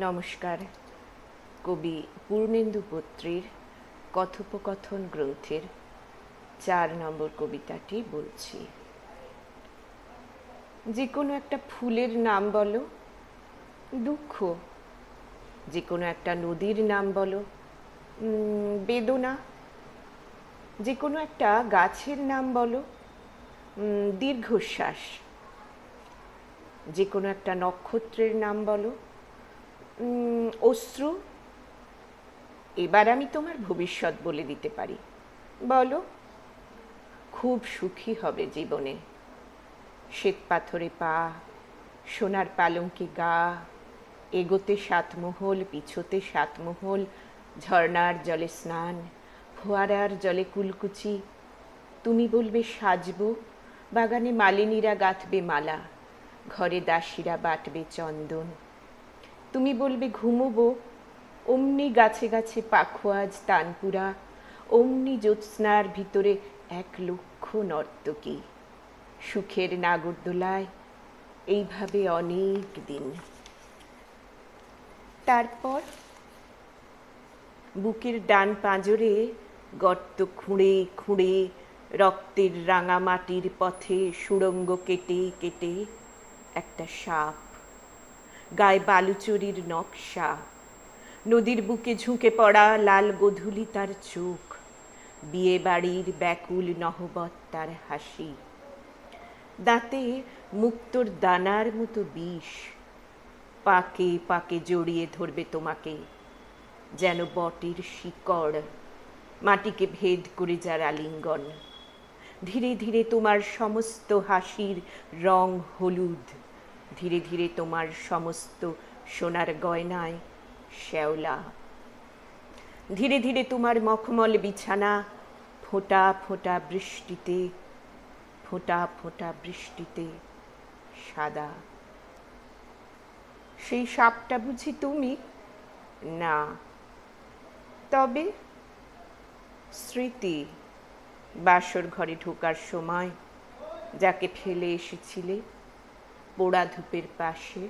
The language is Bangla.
নমস্কার। কবি পূর্ণেন্দু বত্রীর কথোপকথন গ্রন্থের 4 নম্বর কবিতাটি বলছি। যে কোনো একটা ফুলের নাম বলো, দুঃখ। যে কোনো একটা নদীর নাম বলো, বেদনা। যে কোনো একটা গাছের নাম বলো, দীর্ঘশ্বাস। যে কোনো একটা নক্ষত্রের নাম বলো, অশ্রু। এবার আমি তোমার ভবিষ্যৎ বলে দিতে পারি। বলো, খুব সুখী হবে জীবনে। শ্বেত পাথরে পা, সোনার পালঙ্কে গা, এগোতে 7 মহল, পিছোতে 7 মহল, ঝর্ণার জলে স্নান, ফোয়ারার জলে কুলকুচি। তুমি বলবে সাজবো, বাগানে মালিনীরা গাঁথবে মালা, ঘরে দাসীরা বাটবে চন্দন। তুমি বলবে ঘুমোবো, অমনি গাছে গাছে পাখোয়াজ তানপুরা, অমনি জ্যোৎস্নার ভিতরে 1 লক্ষ নর্তকী, সুখের নাগরদোলায়, এইভাবে অনেক দিন। তারপর বুকের ডান পাঁজরে গর্ত খুঁড়ে খুঁড়ে, রক্তের রাঙা মাটির পথে সুড়ঙ্গ কেটে কেটে একটা সাপ, গায়ে বালুচরির নকশা, নদীর বুকে ঝুঁকে পড়া লাল গোধূলি তার চোখ, বিয়ে বাড়ির ব্যাকুল নহবত তার হাসি, দাঁতে মুক্তোর দানার মতো বিষ, পাকে পাকে জড়িয়ে ধরবে তোমাকে যেন বটের শিকড়, মাটিকে ভেদ করে যার আলিঙ্গন। ধীরে ধীরে তোমার সমস্ত হাসির রং হলুদ, ধীরে ধীরে তোমার সমস্ত সোনার গয়নায় শ্যাওলা। ধীরে ধীরে তোমার মখমল বিছানা ফোঁটা ফোঁটা বৃষ্টিতে, ফোঁটা ফোঁটা বৃষ্টিতে সাদা। সেই সাপটা বুঝি তুমি? না, তবে স্মৃতি, বাসর ঘরে ঢোকার সময় যাকে ফেলে এসেছিলে পোড়া ধূপের পাশে।